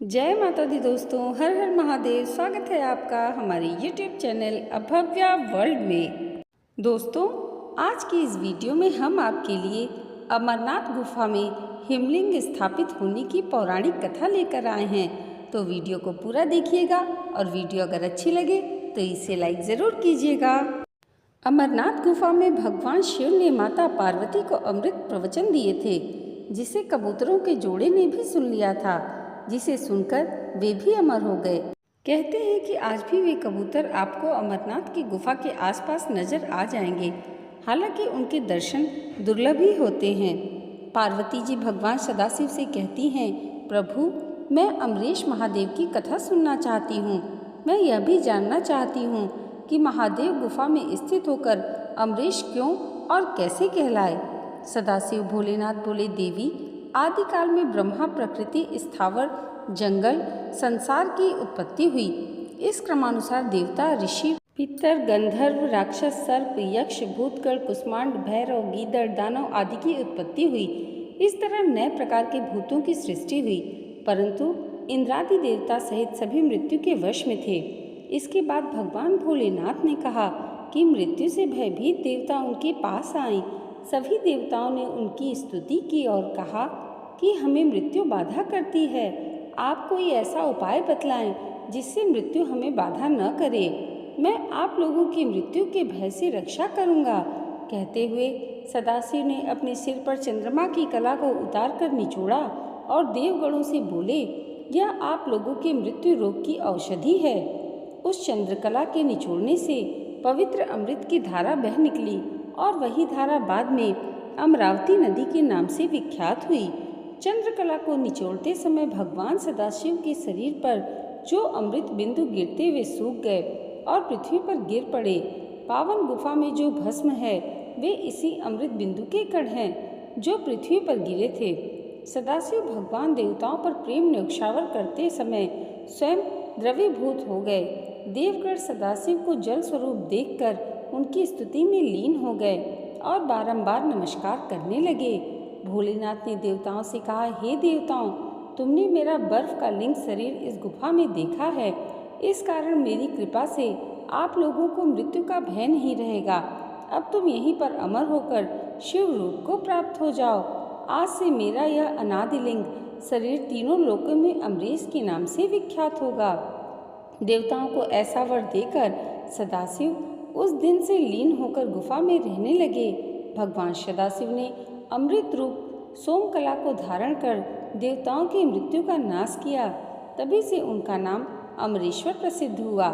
जय माता दी दोस्तों, हर हर महादेव। स्वागत है आपका हमारे YouTube चैनल अभव्या वर्ल्ड में। दोस्तों, आज की इस वीडियो में हम आपके लिए अमरनाथ गुफा में हिमलिंग स्थापित होने की पौराणिक कथा लेकर आए हैं। तो वीडियो को पूरा देखिएगा और वीडियो अगर अच्छी लगे तो इसे लाइक ज़रूर कीजिएगा। अमरनाथ गुफा में भगवान शिव ने माता पार्वती को अमृत प्रवचन दिए थे, जिसे कबूतरों के जोड़े ने भी सुन लिया था, जिसे सुनकर वे भी अमर हो गए। कहते हैं कि आज भी वे कबूतर आपको अमरनाथ की गुफा के आसपास नजर आ जाएंगे, हालांकि उनके दर्शन दुर्लभ ही होते हैं। पार्वती जी भगवान सदाशिव से कहती हैं, प्रभु, मैं अमरीश महादेव की कथा सुनना चाहती हूँ। मैं यह भी जानना चाहती हूँ कि महादेव गुफा में स्थित होकर अमरीश क्यों और कैसे कहलाए। सदाशिव भोलेनाथ बोले, देवी, आदिकाल में ब्रह्मा, प्रकृति, स्थावर, जंगल, संसार की उत्पत्ति हुई। इस क्रमानुसार देवता, ऋषि, पितर, गंधर्व, राक्षस, सर्प, यक्ष, भूतगण, कुष्मांड, भैरव, गीदड़, दानव आदि की उत्पत्ति हुई। इस तरह नए प्रकार के भूतों की सृष्टि हुई, परंतु इंद्रादि देवता सहित सभी मृत्यु के वश में थे। इसके बाद भगवान भोलेनाथ ने कहा कि मृत्यु से भयभीत देवता उनके पास आए। सभी देवताओं ने उनकी स्तुति की और कहा कि हमें मृत्यु बाधा करती है। आप कोई ऐसा उपाय बतलाएं जिससे मृत्यु हमें बाधा न करे। मैं आप लोगों की मृत्यु के भय से रक्षा करूंगा। कहते हुए सदाशिव ने अपने सिर पर चंद्रमा की कला को उतार कर निचोड़ा और देवगणों से बोले, यह आप लोगों के मृत्यु रोग की औषधि है। उस चंद्रकला के निचोड़ने से पवित्र अमृत की धारा बह निकली और वही धारा बाद में अमरावती नदी के नाम से विख्यात हुई। चंद्रकला को निचोड़ते समय भगवान सदाशिव के शरीर पर जो अमृत बिंदु गिरते हुए सूख गए और पृथ्वी पर गिर पड़े। पावन गुफा में जो भस्म है वे इसी अमृत बिंदु के कण हैं जो पृथ्वी पर गिरे थे। सदाशिव भगवान देवताओं पर प्रेम न्योछावर करते समय स्वयं द्रवीभूत हो गए। देवगण सदाशिव को जल स्वरूप देखकर उनकी स्तुति में लीन हो गए और बारंबार नमस्कार करने लगे। भोलेनाथ ने देवताओं से कहा, हे देवताओं, तुमने मेरा बर्फ का लिंग शरीर इस गुफा में देखा है। इस कारण मेरी कृपा से आप लोगों को मृत्यु का भय नहीं रहेगा। अब तुम यहीं पर अमर होकर शिव रूप को प्राप्त हो जाओ। आज से मेरा यह अनादिलिंग शरीर तीनों लोकों में अमरीश के नाम से विख्यात होगा। देवताओं को ऐसा वर देकर सदाशिव उस दिन से लीन होकर गुफा में रहने लगे। भगवान सदाशिव ने अमृत रूप सोमकला को धारण कर देवताओं की मृत्यु का नाश किया। तभी से उनका नाम अमरेश्वर प्रसिद्ध हुआ।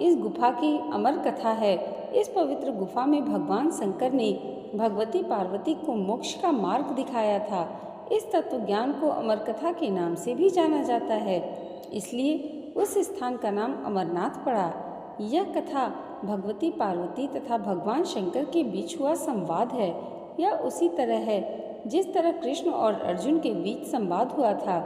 इस गुफा की अमर कथा है। इस पवित्र गुफा में भगवान शंकर ने भगवती पार्वती को मोक्ष का मार्ग दिखाया था। इस तत्व ज्ञान को अमर कथा के नाम से भी जाना जाता है, इसलिए उस स्थान का नाम अमरनाथ पड़ा। यह कथा भगवती पार्वती तथा भगवान शंकर के बीच हुआ संवाद है। यह उसी तरह है जिस तरह कृष्ण और अर्जुन के बीच संवाद हुआ था।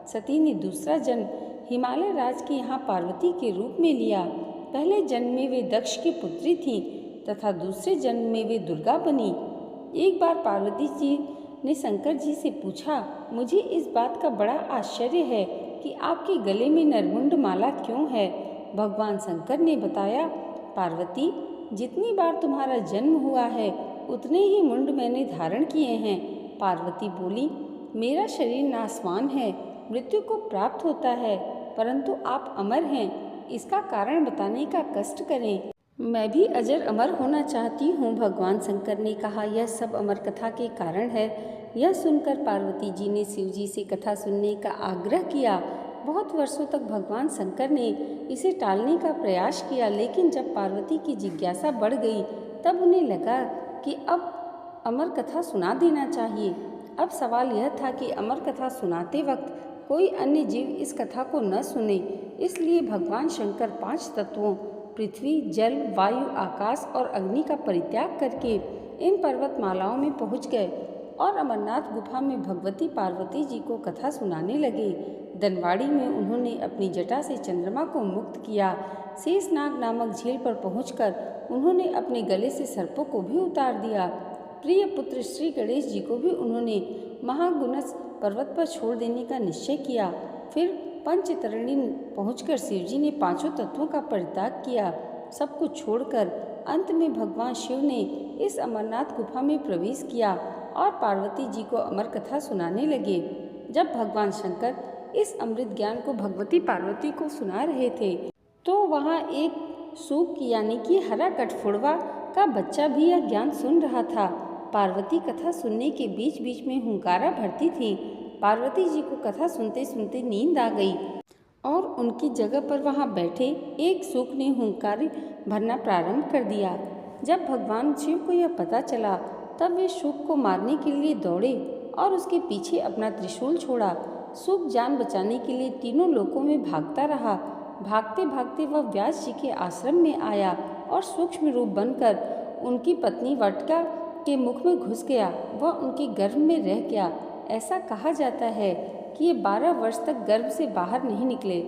सती ने दूसरा जन्म हिमालय राज की यहाँ पार्वती के रूप में लिया। पहले जन्म में वे दक्ष की पुत्री थीं तथा दूसरे जन्म में वे दुर्गा बनी। एक बार पार्वती जी ने शंकर जी से पूछा, मुझे इस बात का बड़ा आश्चर्य है कि आपके गले में नरमुंड माला क्यों है। भगवान शंकर ने बताया, पार्वती, जितनी बार तुम्हारा जन्म हुआ है उतने ही मुंड मैंने धारण किए हैं। पार्वती बोली, मेरा शरीर नासवान है, मृत्यु को प्राप्त होता है, परंतु आप अमर हैं, इसका कारण बताने का कष्ट करें। मैं भी अजर अमर होना चाहती हूँ। भगवान शंकर ने कहा, यह सब अमर कथा के कारण है। यह सुनकर पार्वती जी ने शिव जी से कथा सुनने का आग्रह किया। बहुत वर्षों तक भगवान शंकर ने इसे टालने का प्रयास किया, लेकिन जब पार्वती की जिज्ञासा बढ़ गई तब उन्हें लगा कि अब अमर कथा सुना देना चाहिए। अब सवाल यह था कि अमर कथा सुनाते वक्त कोई अन्य जीव इस कथा को न सुने। इसलिए भगवान शंकर 5 तत्वों पृथ्वी, जल, वायु, आकाश और अग्नि का परित्याग करके इन पर्वतमालाओं में पहुंच गए और अमरनाथ गुफा में भगवती पार्वती जी को कथा सुनाने लगे। दनवाड़ी में उन्होंने अपनी जटा से चंद्रमा को मुक्त किया। शेषनाग नामक झील पर पहुंचकर उन्होंने अपने गले से सर्पों को भी उतार दिया। प्रिय पुत्र श्री गणेश जी को भी उन्होंने महागुणस पर्वत पर छोड़ देने का निश्चय किया। फिर पंचतरणी पहुंचकर शिवजी ने पांचों तत्वों का परित्याग किया। सब कुछ छोड़कर अंत में भगवान शिव ने इस अमरनाथ गुफा में प्रवेश किया और पार्वती जी को अमर कथा सुनाने लगे। जब भगवान शंकर इस अमृत ज्ञान को भगवती पार्वती को सुना रहे थे तो वहाँ एक सूक यानी कि हरा कठफोड़वा का बच्चा भी यह ज्ञान सुन रहा था। पार्वती कथा सुनने के बीच बीच में हुंकारा भरती थी। पार्वती जी को कथा सुनते सुनते नींद आ गई और उनकी जगह पर वहाँ बैठे एक सूक ने हुंकार भरना प्रारंभ कर दिया। जब भगवान शिव को यह पता चला तब वे सूक को मारने के लिए दौड़े और उसके पीछे अपना त्रिशूल छोड़ा। सूक जान बचाने के लिए तीनों लोकों में भागता रहा। भागते भागते वह व्यास जी के आश्रम में आया और सूक्ष्म रूप बनकर उनकी पत्नी वटका के मुख में घुस गया। वह उनके गर्भ में रह गया। ऐसा कहा जाता है कि ये 12 वर्ष तक गर्भ से बाहर नहीं निकले।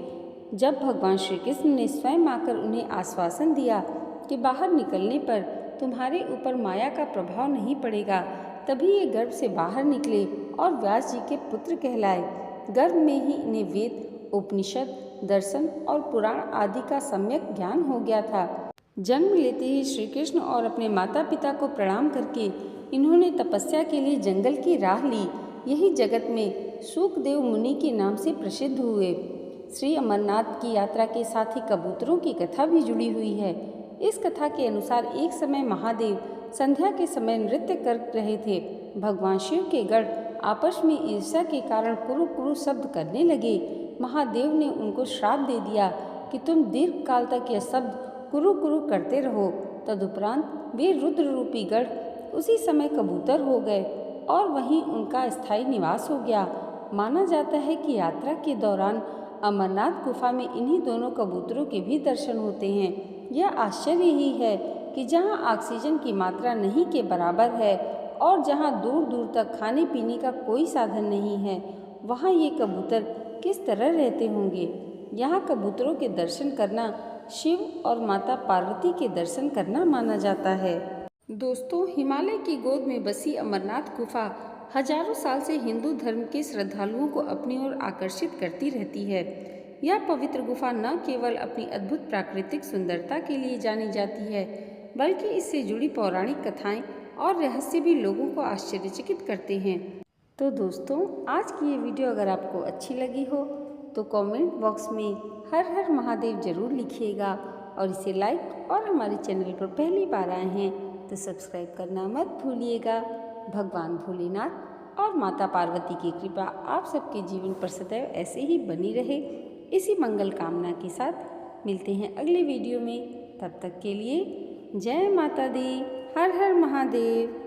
जब भगवान श्री कृष्ण ने स्वयं आकर उन्हें आश्वासन दिया कि बाहर निकलने पर तुम्हारे ऊपर माया का प्रभाव नहीं पड़ेगा, तभी ये गर्भ से बाहर निकले और व्यास जी के पुत्र कहलाए। गर्भ में ही इन्हें वेद, उपनिषद, दर्शन और पुराण आदि का सम्यक ज्ञान हो गया था। जन्म लेते ही श्री कृष्ण और अपने माता पिता को प्रणाम करके इन्होंने तपस्या के लिए जंगल की राह ली। यही जगत में शुकदेव मुनि के नाम से प्रसिद्ध हुए। श्री अमरनाथ की यात्रा के साथ ही कबूतरों की कथा भी जुड़ी हुई है। इस कथा के अनुसार एक समय महादेव संध्या के समय नृत्य कर रहे थे। भगवान शिव के गण आपस में ईर्ष्या के कारण कुरु कुरु शब्द करने लगे। महादेव ने उनको श्राप दे दिया कि तुम दीर्घ काल तक यह शब्द कुरु कुरु करते रहो। तदुपरांत वे रुद्र रूपी गण उसी समय कबूतर हो गए और वहीं उनका स्थायी निवास हो गया। माना जाता है कि यात्रा के दौरान अमरनाथ गुफा में इन्हीं दोनों कबूतरों के भी दर्शन होते हैं। यह आश्चर्य ही है कि जहाँ ऑक्सीजन की मात्रा नहीं के बराबर है और जहाँ दूर दूर तक खाने पीने का कोई साधन नहीं है, वहाँ ये कबूतर किस तरह रहते होंगे। यहाँ कबूतरों के दर्शन करना शिव और माता पार्वती के दर्शन करना माना जाता है। दोस्तों, हिमालय की गोद में बसी अमरनाथ गुफा हजारों साल से हिंदू धर्म के श्रद्धालुओं को अपनी ओर आकर्षित करती रहती है। यह पवित्र गुफा न केवल अपनी अद्भुत प्राकृतिक सुंदरता के लिए जानी जाती है, बल्कि इससे जुड़ी पौराणिक कथाएं और रहस्य भी लोगों को आश्चर्यचकित करते हैं। तो दोस्तों, आज की ये वीडियो अगर आपको अच्छी लगी हो तो कमेंट बॉक्स में हर हर महादेव जरूर लिखिएगा और इसे लाइक और हमारे चैनल पर पहली बार आए हैं तो सब्सक्राइब करना मत भूलिएगा। भगवान भोलेनाथ और माता पार्वती की कृपा आप सबके जीवन पर सदैव ऐसे ही बनी रहे, इसी मंगल कामना के साथ मिलते हैं अगले वीडियो में। तब तक के लिए जय माता दी, हर हर महादेव।